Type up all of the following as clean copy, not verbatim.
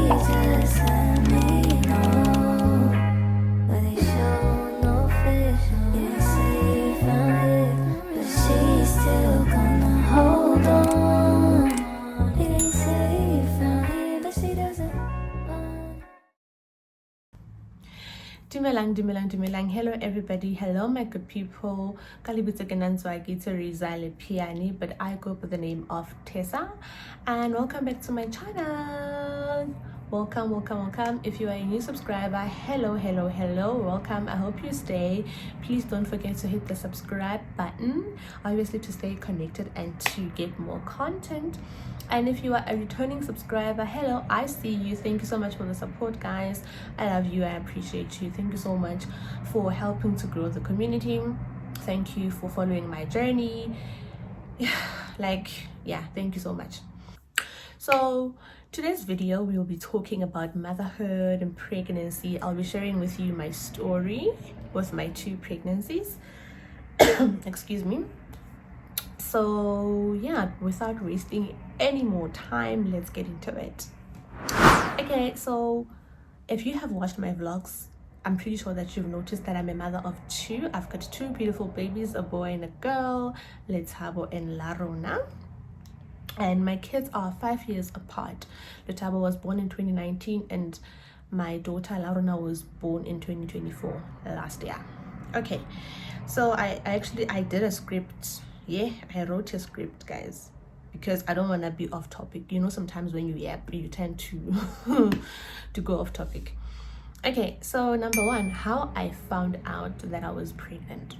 just let me know, but they show no face. Yeah, say you found it, but she's still gonna hold on. They say you found it, but she doesn't want. Dumelang. Hello everybody. Hello my good people. Kalibutse ke nantswa ke Teresa Lepiani, but I go by the name of Tessa. And welcome back to my channel. Welcome. If you are a new subscriber, hello. Welcome. I hope you stay. Please don't forget to hit the subscribe button, obviously to stay connected and to get more content. And if you are a returning subscriber, hello, I see you. Thank you so much for the support, guys. I love you. I appreciate you. Thank you so much for helping to grow the community. Thank you for following my journey. Thank you so much. So today's video, we will be talking about motherhood and pregnancy. I'll be sharing with you my story with my 2 pregnancies. Excuse me. So yeah, without wasting any more time, let's get into it. Okay, so if you have watched my vlogs, I'm pretty sure that you've noticed that I'm a mother of 2. I've got 2 beautiful babies, a boy and a girl, Letabo and Larona. And my kids are 5 years apart. Letabo was born in 2019 and my daughter Larona was born in 2024, last year. Okay, so I did a script. Yeah, I wrote a script, guys, because I don't want to be off topic. You know, sometimes when you yap, you tend to to go off topic. Okay, so number 1, how I found out that I was pregnant.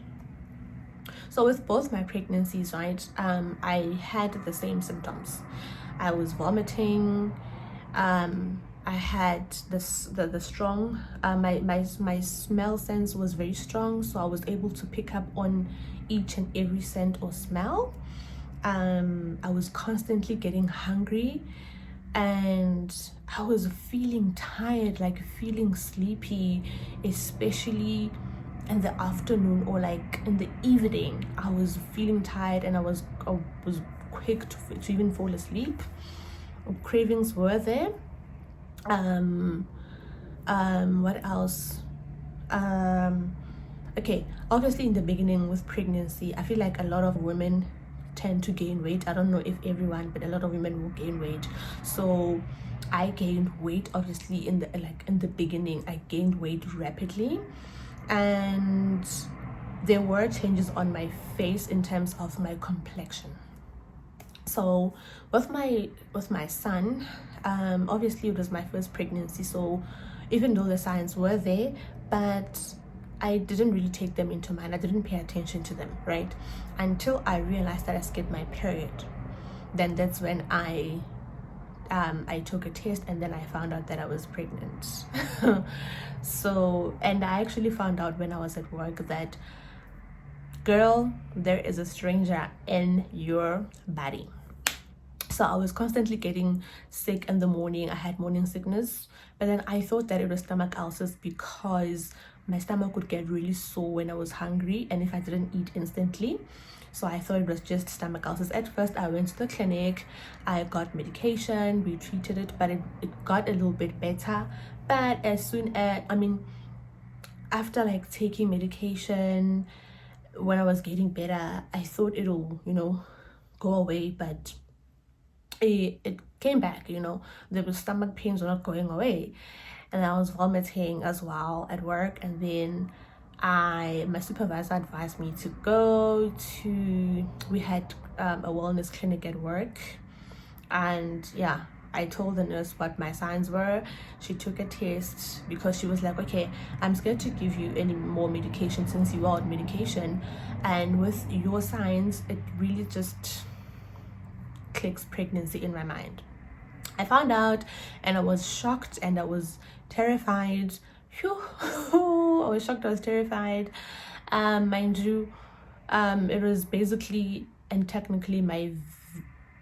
So with both my pregnancies, right, I had the same symptoms. I was vomiting. I had the strong, my smell sense was very strong, so I was able to pick up on each and every scent or smell. I was constantly getting hungry, and I was feeling tired, like feeling sleepy, especially in the afternoon or like in the evening. I was feeling tired and I was quick to even fall asleep. Cravings were there. What else? Okay, obviously in the beginning with pregnancy, I feel like a lot of women tend to gain weight. I don't know if everyone, but a lot of women will gain weight. So I gained weight, obviously in the beginning. I gained weight rapidly, and there were changes on my face in terms of my complexion. So with my son, obviously it was my first pregnancy, so even though the signs were there, but I didn't really take them into mind. I didn't pay attention to them, right, until I realized that I skipped my period. Then that's when I took a test, and then I found out that I was pregnant. So, and I actually found out when I was at work that, girl, there is a stranger in your body. So I was constantly getting sick in the morning. I had morning sickness, but then I thought that it was stomach ulcers because my stomach would get really sore when I was hungry and if I didn't eat instantly. So I thought it was just stomach ulcers. At first I went to the clinic, I got medication, we treated it, but it got a little bit better. But as soon as, after like taking medication, when I was getting better, I thought it'll, go away, but it came back. The stomach pains were not going away, and I was vomiting as well at work. And then my supervisor advised me to go to, we had a wellness clinic at work, and yeah, I told the nurse what my signs were. She took a test because she was like, okay, I'm scared to give you any more medication since you are on medication, and with your signs it really just clicks pregnancy in my mind. I found out and I was shocked and I was terrified. Phew. I was shocked, I was terrified. Mind you, it was basically and technically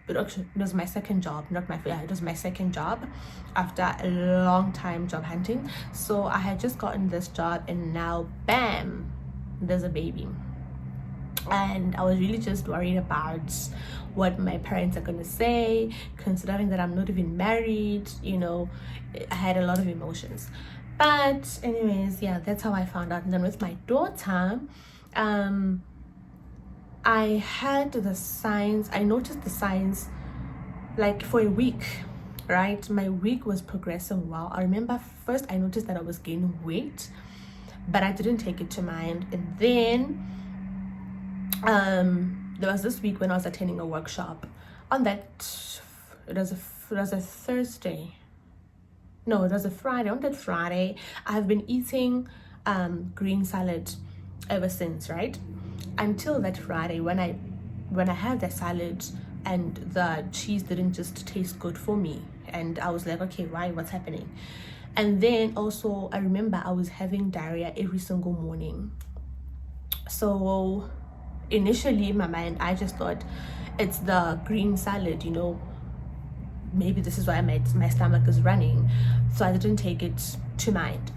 it was my second job, it was my second job after a long time job hunting. So I had just gotten this job and now bam, there's a baby. And I was really just worried about what my parents are gonna say, considering that I'm not even married. I had a lot of emotions. But anyways, yeah, that's how I found out. And then with my daughter, I had the signs. I noticed the signs like for a week, right? My week was progressing well. I remember first I noticed that I was gaining weight, but I didn't take it to mind. And then there was this week when I was attending a workshop. On that, it was a Thursday. No, it was a Friday. On that Friday, I've been eating green salad ever since, right? Until that Friday when I had that salad and the cheese didn't just taste good for me, and I was like, okay, why? What's happening? And then also I remember I was having diarrhea every single morning. So initially in my mind, I just thought it's the green salad, maybe this is why my stomach is running. So I didn't take it to mind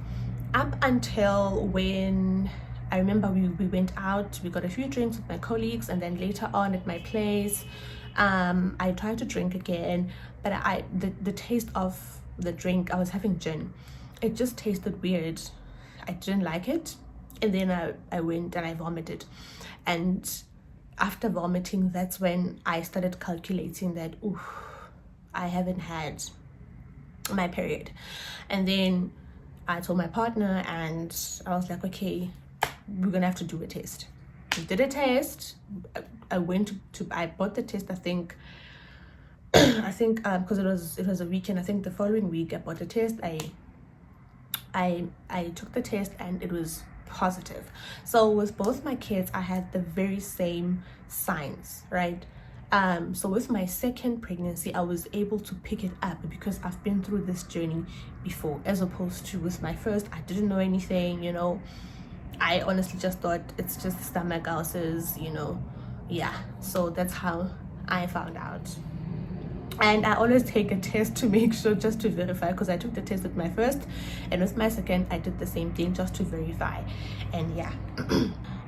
up until when I remember we went out, we got a few drinks with my colleagues, and then later on at my place, I tried to drink again, but the taste of the drink, I was having gin, it just tasted weird. I didn't like it, and then I went and I vomited. And after vomiting, that's when I started calculating that, I haven't had my period. And then I told my partner, and I was like, okay, we're gonna have to do a test. We did a test. I went I bought the test, I think because it was a weekend. I think the following week I bought the test. I took the test and it was positive. So with both my kids, I had the very same signs, right? So with my second pregnancy, I was able to pick it up because I've been through this journey before, as opposed to with my first, I didn't know anything. I honestly just thought it's just stomach ulcers, yeah. So that's how I found out. And I always take a test to make sure, just to verify, because I took the test with my first, and with my second I did the same thing just to verify. And yeah.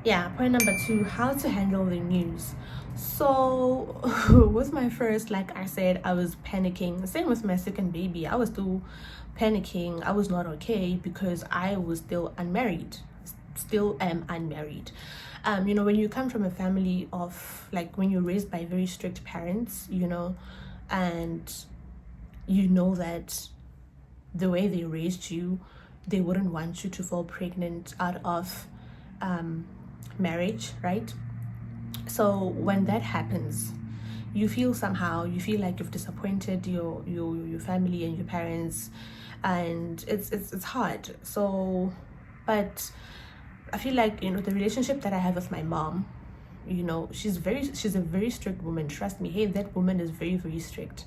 Yeah, point number 2, how to handle the news. So with my first, like I said, I was panicking. Same with my second baby, I was still panicking. I was not okay because I was still unmarried, still am unmarried. When you come from a family of, like, when you're raised by very strict parents, and that the way they raised you, they wouldn't want you to fall pregnant out of marriage, right? So when that happens, you feel like you've disappointed your family and your parents, and it's hard. So, but I feel like, the relationship that I have with my mom, she's a very strict woman. Trust me, hey, that woman is very, very strict.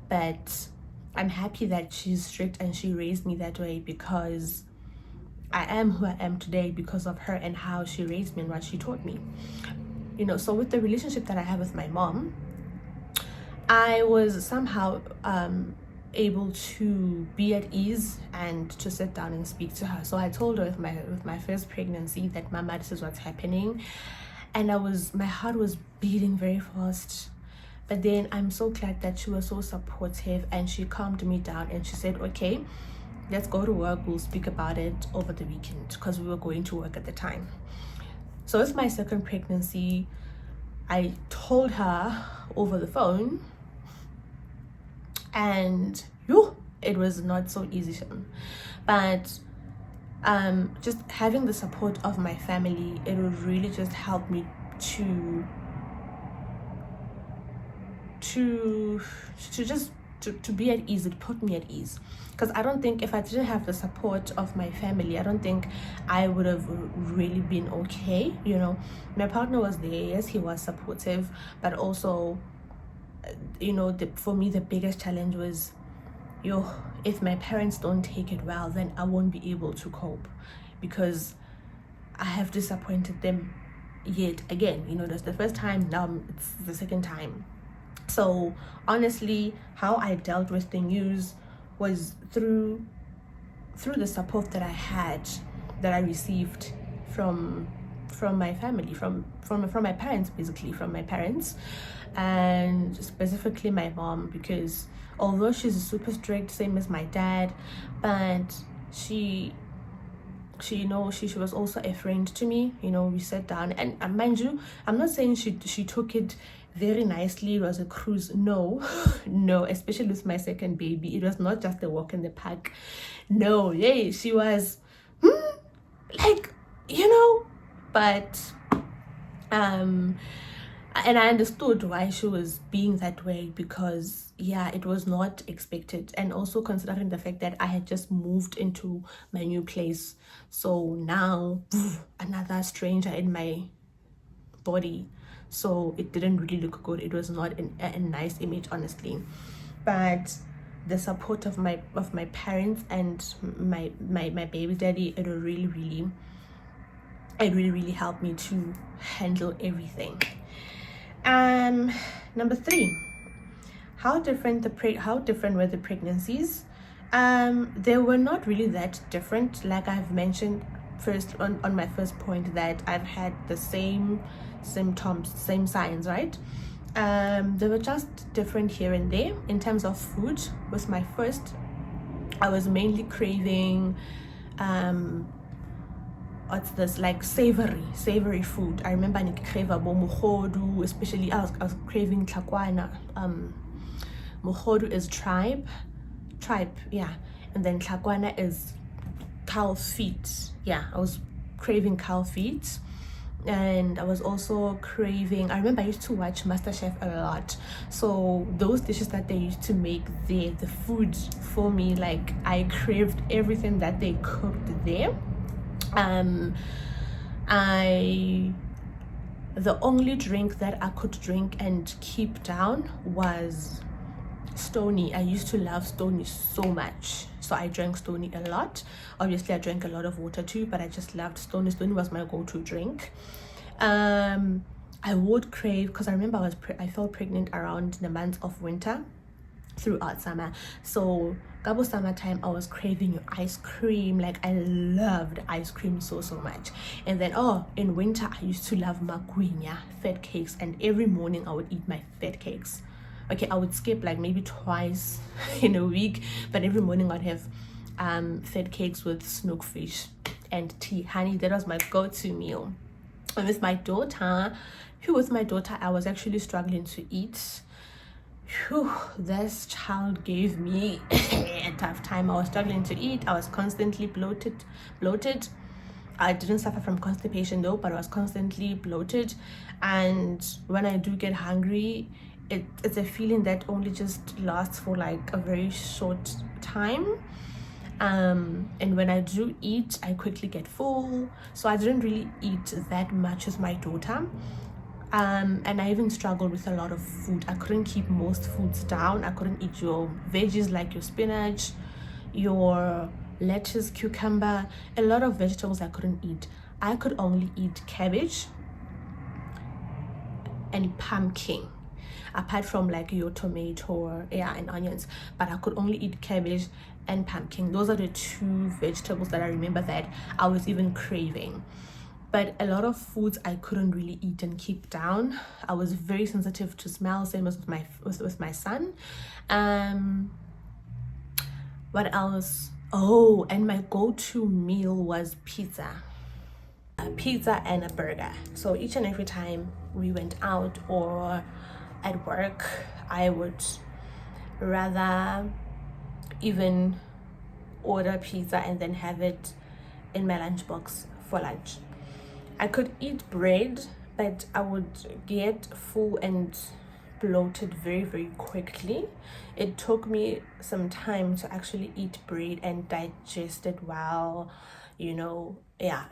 But I'm happy that she's strict and she raised me that way, because I am who I am today because of her and how she raised me and what she taught me. So with the relationship that I have with my mom, I was somehow able to be at ease and to sit down and speak to her. So I told her with my first pregnancy that, Mama, this is what's happening. And my heart was beating very fast. But then I'm so glad that she was so supportive, and she calmed me down, and she said, okay, let's go to work, we'll speak about it over the weekend, because we were going to work at the time. So with my second pregnancy, I told her over the phone, and it was not so easy. But just having the support of my family, it would really just help me to be at ease. It put me at ease, because I don't think, if I didn't have the support of my family, I don't think I would have really been okay. My partner was there, yes, he was supportive, but also, for me the biggest challenge was, if my parents don't take it well, then I won't be able to cope, because I have disappointed them yet again. That's the first time, now it's the second time. So honestly, how I dealt with the news was through the support that I received from my family, from my parents, basically from my parents, and specifically my mom, because although she's super strict, same as my dad, but she she was also a friend to me. We sat down, and mind you, I'm not saying she took it very nicely. It was a cruise. No, no, especially with my second baby, it was not just a walk in the park. No, yeah, she was like, but and I understood why she was being that way, because yeah, it was not expected, and also considering the fact that I had just moved into my new place, so now another stranger in my body, so it didn't really look good. It was not a nice image, honestly. But the support of my parents and my baby daddy, it really helped me to handle everything. Number 3, how different were the pregnancies? They were not really that different. Like I've mentioned first on my first point, that I've had the same symptoms, same signs, right? They were just different here and there. In terms of food, with my first, I was mainly craving what's this, like savory food. I remember I crave mohodu, especially I was craving tlakwana. Mohodu is tribe, yeah, and then tlakwana is cow feet. Yeah, I was craving cow feet. And I was also craving, I remember I used to watch MasterChef a lot, so those dishes that they used to make there, the food for me, like I craved everything that they cooked there. The only drink that I could drink and keep down was Stony. I used to love Stony so much, so I drank Stony a lot. Obviously I drank a lot of water too, but I just loved Stony. Stony was my go-to drink. I would crave, because I remember I felt pregnant around the months of winter throughout summer, so Gabo summertime I was craving ice cream. Like I loved ice cream so much. And then in winter I used to love magwinya, fat cakes, and every morning I would eat my fat cakes. Okay, I would skip like maybe twice in a week, but every morning I'd have fat cakes with snook fish and tea. Honey, that was my go-to meal. And with my daughter I was actually struggling to eat. This child gave me a tough time. I was struggling to eat. I was constantly bloated. I didn't suffer from constipation though, but I was constantly bloated. And when I do get hungry, it's a feeling that only just lasts for like a very short time. And when I do eat, I quickly get full. So I didn't really eat that much with my daughter. And I even struggled with a lot of food. I couldn't keep most foods down. I couldn't eat your veggies, like your spinach, your lettuce, cucumber, a lot of vegetables I couldn't eat. I could only eat cabbage and pumpkin, apart from like your tomato, and onions. But I could only eat cabbage and pumpkin. Those are the 2 vegetables that I remember that I was even craving. But a lot of foods I couldn't really eat and keep down. I was very sensitive to smell, same as with my son. What else? And my go-to meal was pizza. A pizza and a burger. So each and every time we went out or at work, I would rather even order pizza and then have it in my lunchbox for lunch. I could eat bread, but I would get full and bloated very quickly. It took me some time to actually eat bread and digest it well,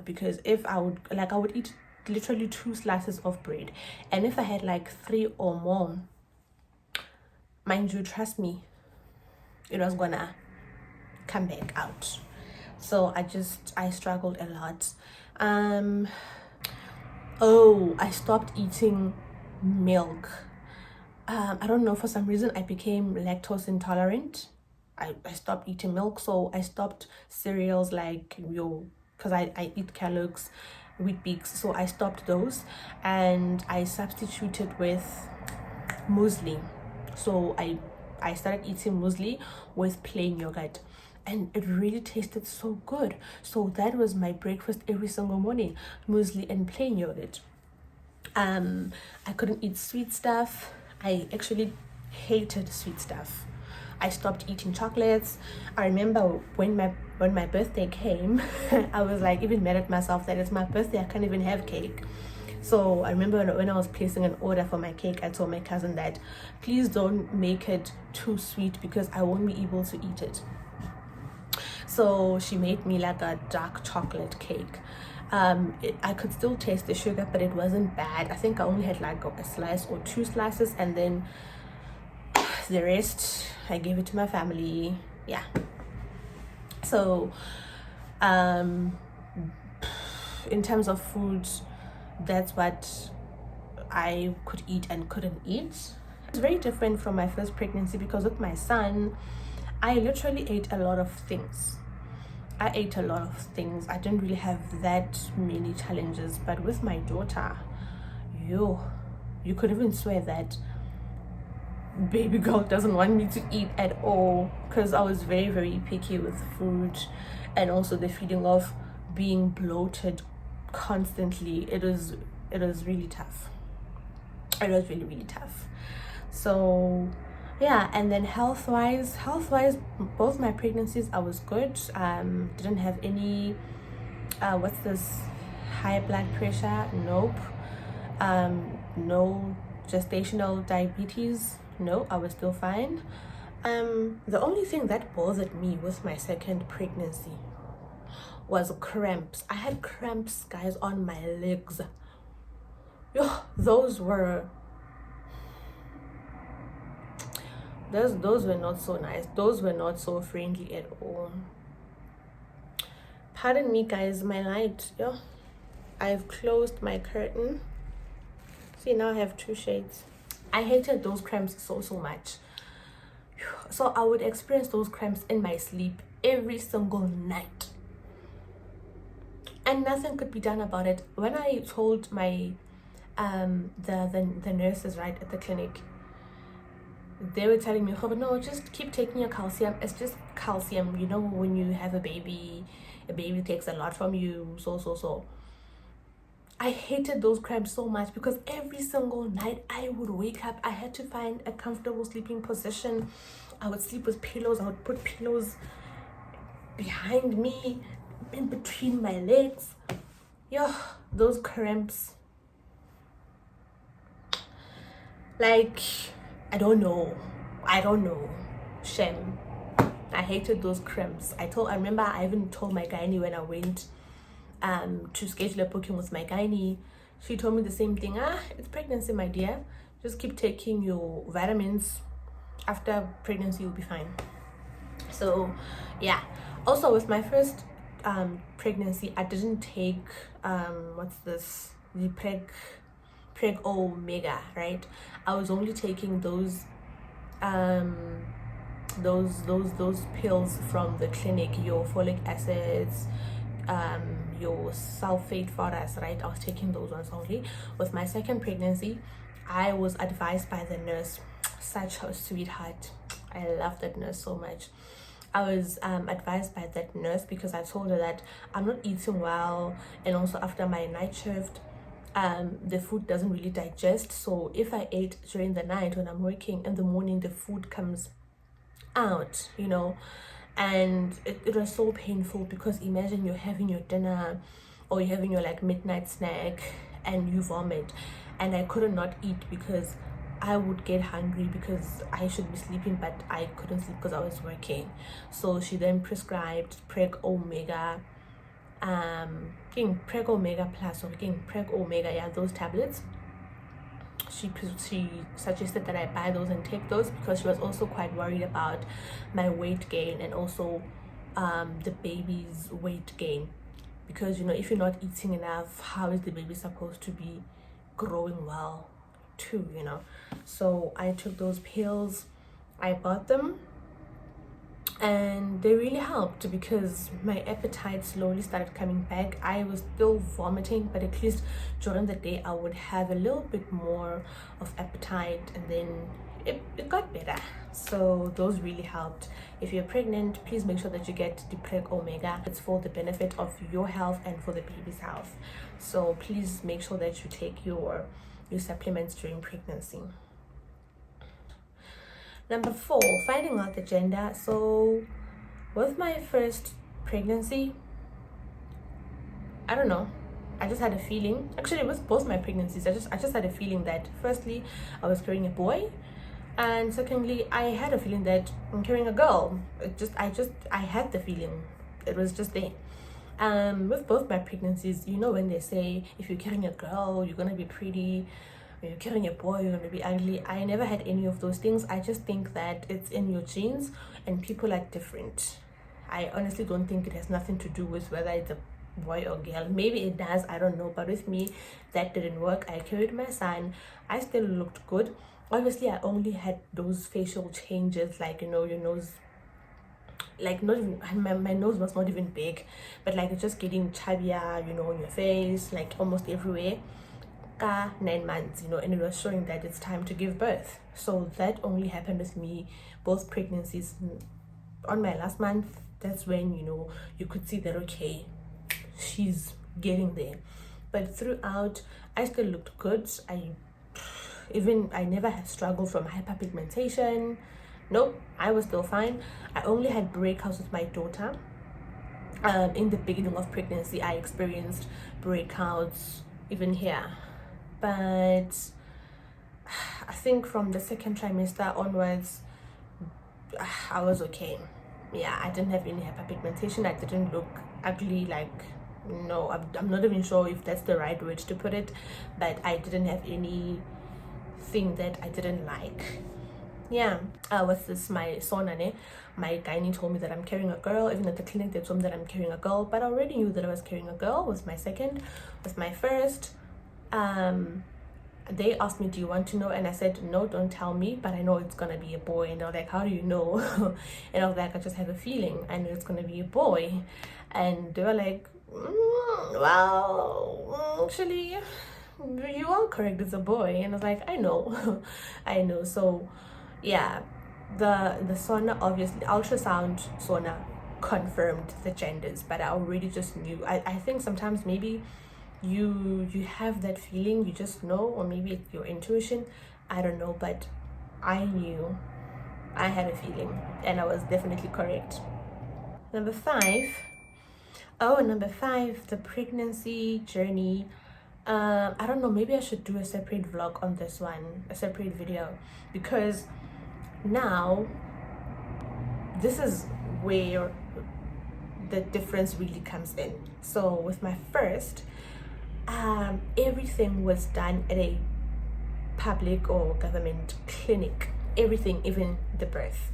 because if I would eat literally 2 slices of bread, and if I had like 3 or more, mind you, trust me, it was gonna come back out. So I struggled a lot. I stopped eating milk. I don't know, for some reason I became lactose intolerant. I stopped eating milk, so I stopped cereals like because I eat Kellogg's, wheat bix, so I stopped those and I substituted with muesli. So I started eating muesli with plain yogurt, and it really tasted so good. So that was my breakfast every single morning, muesli and plain yogurt. I couldn't eat sweet stuff. I actually hated sweet stuff. I stopped eating chocolates. I remember when my birthday came, I was like even mad at myself that it's my birthday, I can't even have cake. So I remember when I was placing an order for my cake, I told my cousin that please don't make it too sweet because I won't be able to eat it. So she made me like a dark chocolate cake. I could still taste the sugar, but it wasn't bad. I think I only had like a slice or 2 slices, and then the rest I gave it to my family. Yeah. So in terms of food, that's what I could eat and couldn't eat. It's very different from my first pregnancy because with my son, I literally ate a lot of things. I didn't really have that many challenges, but with my daughter, you could even swear that baby girl doesn't want me to eat at all, because I was very, very picky with food, and also the feeling of being bloated constantly. It was really tough. It was really, really tough. So yeah, and then health-wise, both my pregnancies I was good. Didn't have any what's this, high blood pressure, nope. No gestational diabetes, no, I was still fine. The only thing that bothered me with my second pregnancy was cramps. I had cramps, guys, on my legs. Those were not so nice. Those were not so friendly at all. Pardon me, guys, my light. I've closed my curtain. See, now I have 2 shades. I hated those cramps so much. So I would experience those cramps in my sleep every single night, and nothing could be done about it. When I told my the nurses right at the clinic, they were telling me, oh, no, just keep taking your calcium. It's just calcium. When you have a baby takes a lot from you. So I hated those cramps so much because every single night I would wake up. I had to find a comfortable sleeping position. I would sleep with pillows. I would put pillows behind me, in between my legs. Those cramps. Like, I don't know. Shame. I hated those cramps. I remember I even told my gynae when I went to schedule a booking with my gynae. She told me the same thing. It's pregnancy, my dear. Just keep taking your vitamins. After pregnancy, you'll be fine. So yeah. Also, with my first pregnancy, I didn't take the preg omega, right? I was only taking those pills from the clinic, your folic acids, your sulfate phosphorus, right? I was taking those ones only. With my second pregnancy, I was advised by the nurse, such a sweetheart. I love that nurse so much. I was advised by that nurse because I told her that I'm not eating well, and also after my night shift, the food doesn't really digest. So if I ate during the night when I'm working, in the morning the food comes out, and it was so painful because imagine you're having your dinner or you're having your like midnight snack and you vomit, and I could not eat because I would get hungry because I should be sleeping, but I couldn't sleep because I was working. So she then prescribed preg omega, preg omega plus, or preg omega, yeah, those tablets. She suggested that I buy those and take those because she was also quite worried about my weight gain and also the baby's weight gain, because if you're not eating enough, how is the baby supposed to be growing well too? So I took those pills. I bought them and they really helped because my appetite slowly started coming back. I was still vomiting, but at least during the day I would have a little bit more of appetite, and then it got better. So those really helped. If you're pregnant, please make sure that you get the Preg Omega. It's for the benefit of your health and for the baby's health. So please make sure that you take your supplements during pregnancy. Number 4, finding out the gender. So with my first pregnancy, I don't know, I just had a feeling. Actually, with both my pregnancies, I just had a feeling that firstly I was carrying a boy, and secondly I had a feeling that I'm carrying a girl. I had the feeling. It was just there. With both my pregnancies, you know, when they say if you're carrying a girl you're gonna be pretty, when you're carrying a boy you're gonna be ugly, I never had any of those things. I just think that it's in your genes and people are different. I honestly don't think it has nothing to do with whether it's a boy or girl. Maybe it does, I don't know, but with me that didn't work. I carried my son, I still looked good. Obviously I only had those facial changes, like, you know, your nose, like not even my nose was not even big, but like it's just getting chubbier, you know, on your face, like almost everywhere. 9 months, you know, and it was showing that it's time to give birth. So that only happened with me both pregnancies. On my last month, that's when, you know, you could see that okay, she's getting there. But throughout I still looked good. I never had struggled from hyperpigmentation. Nope, I was still fine. I only had breakouts with my daughter. In the beginning of pregnancy I experienced breakouts even here, but I think from the second trimester onwards I was okay. Yeah, I didn't have any hyperpigmentation. I didn't look ugly. Like, no, I'm not even sure if that's the right word to put it, but I didn't have anything that I didn't like. Yeah, with this my sauna, my gynae told me that I'm carrying a girl. Even at the clinic they told me that I'm carrying a girl, but I already knew that I was carrying a girl with my second. With my first, they asked me, do you want to know? And I said, no, don't tell me, but I know it's gonna be a boy. And they're like, how do you know? And I was like, I just have a feeling I know it's gonna be a boy. And they were like, well, actually you are correct, it's a boy. And I was like, I know. I know. So yeah, the sauna, obviously ultrasound sauna confirmed the genders, but I already just knew. I think sometimes maybe you have that feeling, you just know, or maybe it's your intuition, I don't know, but I knew. I had a feeling and I was definitely correct. Number 5, the pregnancy journey. I don't know, maybe I should do a separate vlog on this one, a separate video, because now this is where the difference really comes in. So with my first, everything was done at a public or government clinic, everything, even the birth.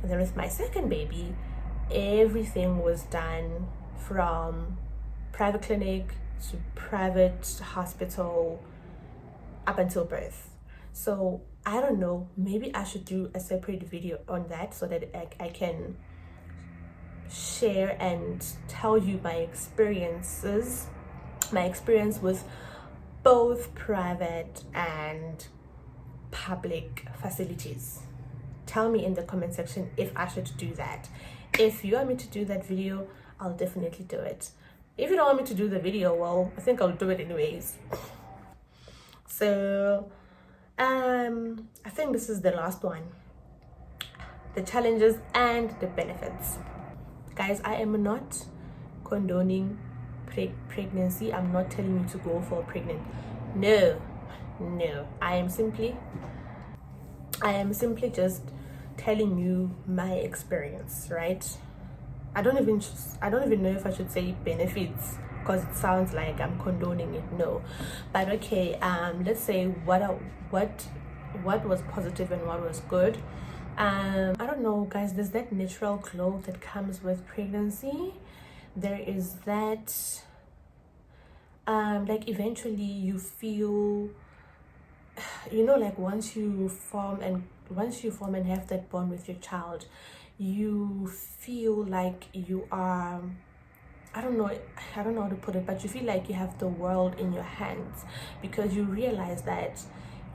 And then with my second baby, everything was done from private clinic to private hospital up until birth. So I don't know, maybe I should do a separate video on that so that I can share and tell you my experience with both private and public facilities. Tell me in the comment section if I should do that. If you want me to do that video, I'll definitely do it. If you don't want me to do the video, well, I think I'll do it anyways. So I think this is the last one, the challenges and the benefits. Guys, I am not condoning pregnancy. I'm not telling you to go for pregnant. No, I am simply just telling you my experience, right? I don't even know if I should say benefits, because it sounds like I'm condoning it. No, but okay, let's say what was positive and what was good. I don't know, guys, there's that natural glow that comes with pregnancy. There is that like eventually you feel, you know, like once you form and once you form and have that bond with your child, you feel like you are, I don't know how to put it, but you feel like you have the world in your hands, because you realize that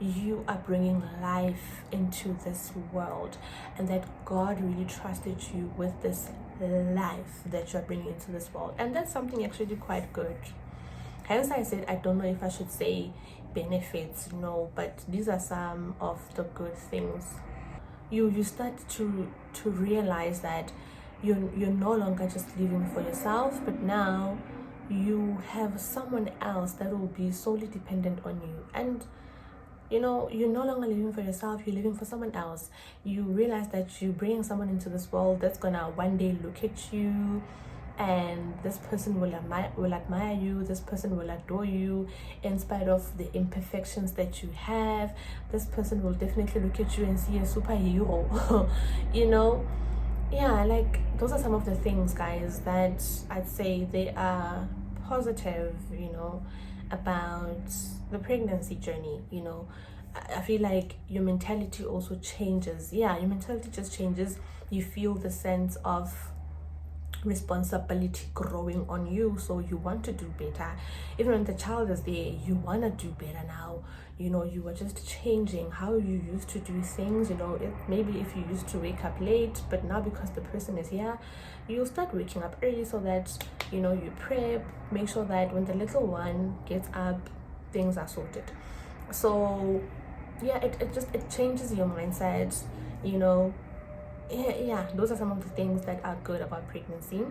you are bringing life into this world, and that God really trusted you with this life that you're bringing into this world. And that's something actually quite good. Hence I said I don't know if I should say benefits, no, but these are some of the good things. You start to realize that you're no longer just living for yourself, but now you have someone else that will be solely dependent on you. And you're no longer living for yourself, you're living for someone else. You realize that you're bringing someone into this world that's gonna one day look at you, and this person will admire you, this person will adore you in spite of the imperfections that you have. This person will definitely look at you and see a superhero. Yeah, like those are some of the things, guys, that I'd say they are positive, about the pregnancy journey. I feel like your mentality also changes. Yeah, your mentality just changes. You feel the sense of responsibility growing on you, so you want to do better. Even when the child is there, you want to do better now. You are just changing how you used to do things. Maybe if you used to wake up late, but now because the person is here, you'll start waking up early, so that you prep, make sure that when the little one gets up, things are sorted. So yeah, it changes your mindset. Yeah, those are some of the things that are good about pregnancy.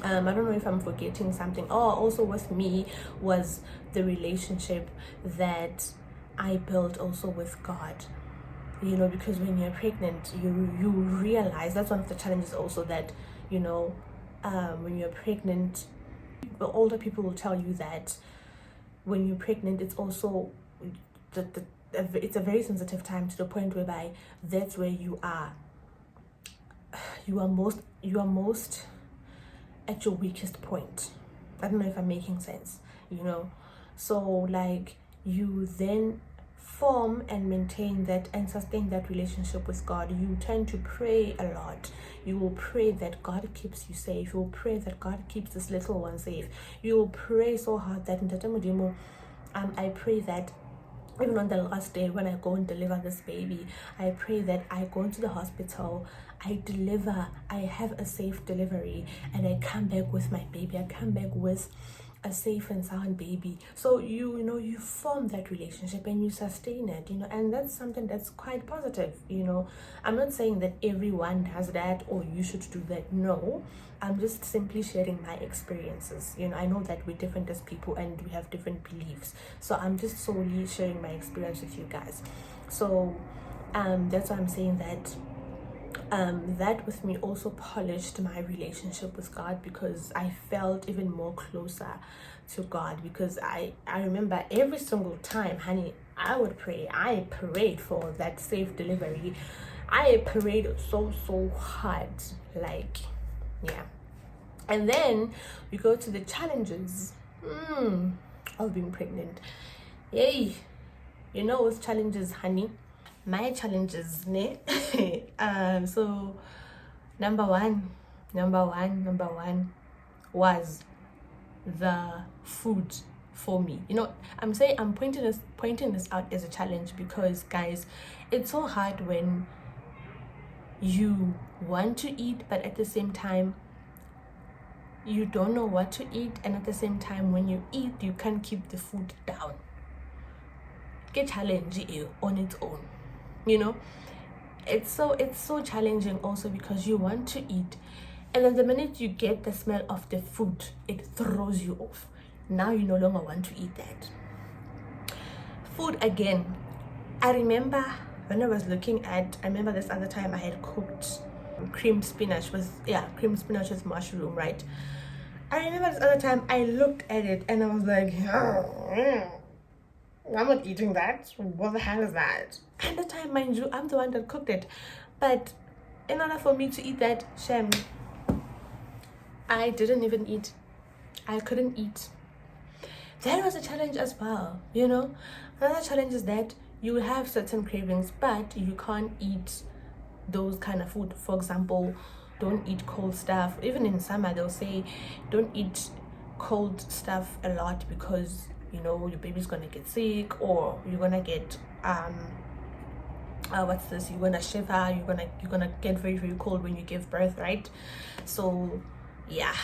I don't know if I'm forgetting something. Oh, also with me was the relationship that I built also with God. Because when you're pregnant, you realize that's one of the challenges also, that when you're pregnant, the older people will tell you that when you're pregnant, it's also it's a very sensitive time, to the point whereby that's where you are most at your weakest point. I don't know if I'm making sense. So like, you then form and maintain that and sustain that relationship with God. You tend to pray a lot. You will pray that God keeps you safe. You will pray that God keeps this little one safe. You will pray so hard that I pray that even on the last day when I go and deliver this baby, I pray that I go into the hospital, I deliver, I have a safe delivery, and I come back with my baby. I come back with a safe and sound baby. So you form that relationship and you sustain it, and that's something that's quite positive. I'm not saying that everyone does that or you should do that. No, I'm just simply sharing my experiences. I know that we're different as people and we have different beliefs, so I'm just solely sharing my experience with you guys. So that's why I'm saying that that with me also polished my relationship with God, because I felt even more closer to God. Because I remember every single time, honey, I would pray. I prayed for that safe delivery. I prayed so hard, like, yeah. And then we go to the challenges of being pregnant. Yay, what's challenges, honey? My challenges, ne? So number one was the food for me. I'm pointing this out as a challenge, because guys, it's so hard when you want to eat, but at the same time you don't know what to eat, and at the same time when you eat, you can't keep the food down. Get challenge on its own. It's so challenging also, because you want to eat, and then the minute you get the smell of the food, it throws you off. Now you no longer want to eat that food again. I remember when I was I remember this other time I had cooked creamed spinach with mushroom, right? I remember this other time I looked at it and I was like, I'm not eating that. What the hell is that? And the time, mind you, I'm the one that cooked it. But in order for me to eat that, Shem, I didn't even eat. I couldn't eat. That was a challenge as well, Another challenge is that you have certain cravings, but you can't eat those kind of food. For example, don't eat cold stuff. Even in summer they'll say don't eat cold stuff a lot because you know your baby's gonna get sick, or you're gonna get what's this, you're gonna shiver, you're gonna get very very cold when you give birth, right? So yeah,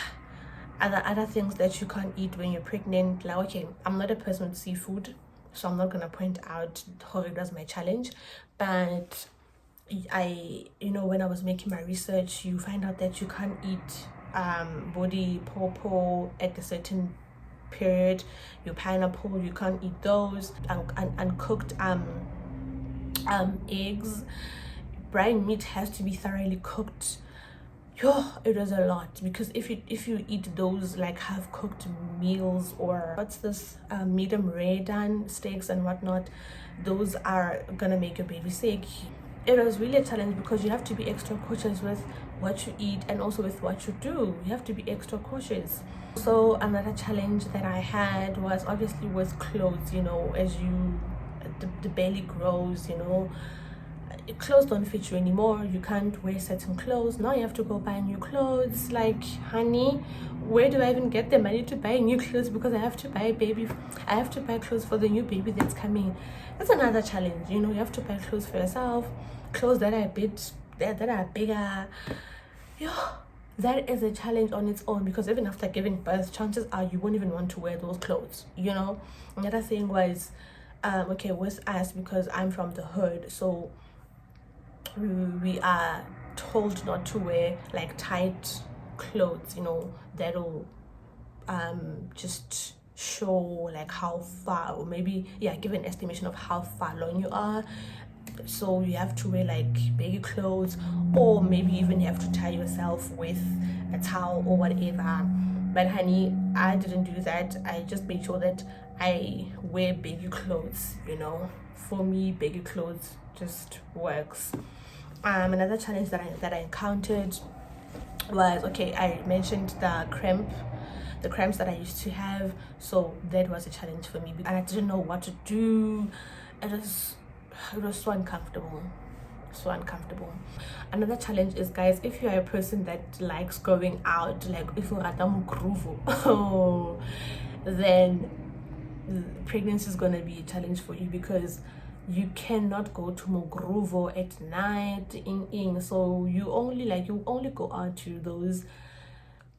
other things that you can't eat when you're pregnant, like, okay, I'm not a person with seafood, so I'm not gonna point out how it was my challenge, but you know, when I was making my research, you find out that you can't eat body pawpaw at a certain period. Your pineapple, you can't eat those. Uncooked eggs, brine meat has to be thoroughly cooked. Yo, it was a lot, because if you eat those like half cooked meals, or what's this, medium rare done steaks and whatnot, those are gonna make your baby sick. It was really a challenge because you have to be extra cautious with what you eat and also with what you do. You have to be extra cautious. So another challenge that I had was obviously with clothes. You know, as the belly grows, you know, clothes don't fit you anymore. You can't wear certain clothes. Now you have to go buy new clothes. Like, honey, where do I even get the money to buy new clothes? Because I have to buy clothes for the new baby that's coming. That's another challenge. You know, you have to buy clothes for yourself, clothes that are a bit that are bigger. That is a challenge on its own, because even after giving birth, chances are you won't even want to wear those clothes, you know. Another thing was okay, with us, because I'm from the hood, so we are told not to wear like tight clothes, you know, that'll just show like how far, or maybe, yeah, give an estimation of how far along you are. So you have to wear like baggy clothes, or maybe even you have to tie yourself with a towel or whatever. But honey, I didn't do that. I just made sure that I wear baggy clothes, you know. For me, baggy clothes just works. Another challenge that I encountered was, okay, I mentioned the cramps that I used to have. So that was a challenge for me, and I didn't know what to do. It was so uncomfortable, so uncomfortable. Another challenge is, guys, if you are a person that likes going out, like if you're at oh, then pregnancy is gonna be a challenge for you, because you cannot go to Mogruvo at night so you only go out to those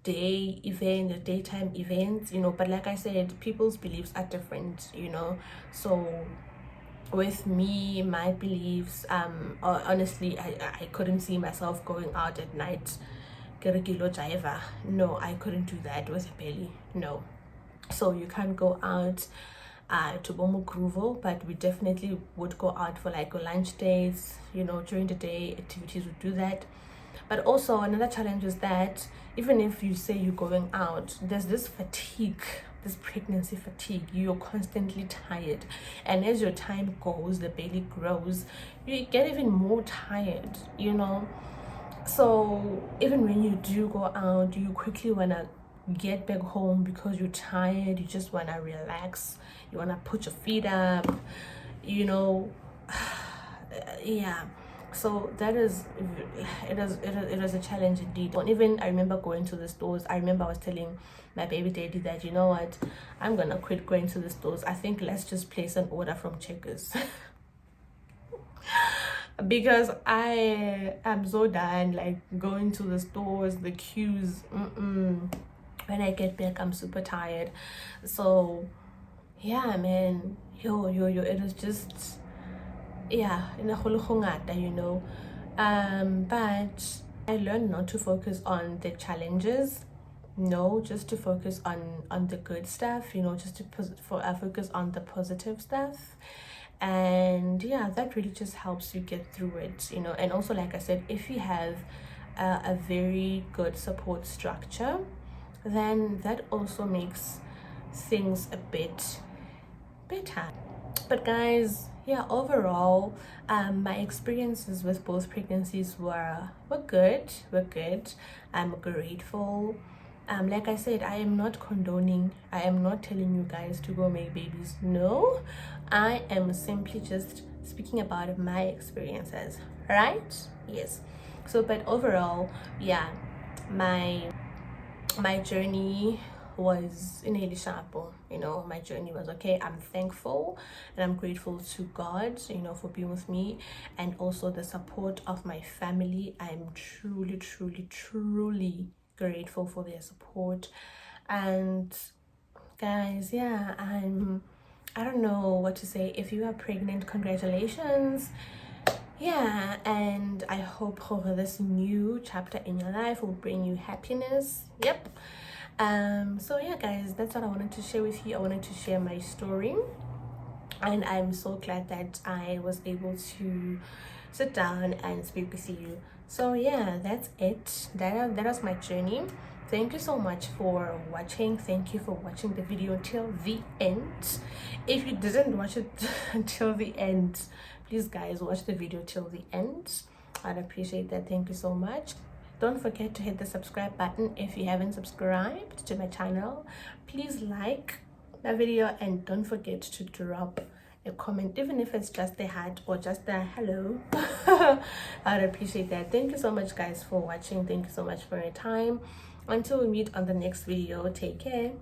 daytime events, you know. But like I said, people's beliefs are different, you know. So with me, my beliefs, honestly, I couldn't see myself going out at night. No, I couldn't do that with a belly, no. So you can't go out to Bomogruvo, but we definitely would go out for like lunch dates, you know, during the day activities would do that. But also another challenge is that even if you say you're going out, there's this fatigue, this pregnancy fatigue. You're constantly tired, and as your time goes, the belly grows, you get even more tired, you know. So even when you do go out, you quickly want to get back home because you're tired. You just want to relax, you want to put your feet up, you know. Yeah, so that is it was a challenge indeed. And even I remember going to the stores. I remember I was telling my baby daddy that, you know what, I'm gonna quit going to the stores. I think let's just place an order from Checkers. Because I am so done like going to the stores, the queues. When I get back, I'm super tired. So yeah, man, yo, it was just, yeah, in a whole hongata, you know. But I learned not to focus on the challenges, no, just to focus on the good stuff, you know, just to focus on the positive stuff. And yeah, that really just helps you get through it, you know. And also, like I said, if you have a very good support structure, then that also makes things a bit better. But guys, yeah, overall, my experiences with both pregnancies were good. I'm grateful. Like I said, I am not condoning, I am not telling you guys to go make babies. No, I am simply just speaking about my experiences, right? Yes. So but overall, yeah, my journey was in Elishapo. You know, my journey was okay. I'm thankful and I'm grateful to God, you know, for being with me, and also the support of my family. I'm truly, truly, truly grateful for their support. And guys, yeah, I don't know what to say. If you are pregnant, congratulations. Yeah, and I hope this new chapter in your life will bring you happiness. Yep. So yeah, guys, that's what I wanted to share with you. I wanted to share my story, and I'm so glad that I was able to sit down and speak with you. So yeah, that's it. That was my journey. Thank you so much for watching. Thank you for watching the video till the end. If you didn't watch it until the end, please guys, watch the video till the end. I'd appreciate that. Thank you so much. Don't forget to hit the subscribe button if you haven't subscribed to my channel. Please like the video and don't forget to drop a comment, even if it's just a heart or just a hello. I'd appreciate that. Thank you so much guys for watching. Thank you so much for your time. Until we meet on the next video, take care.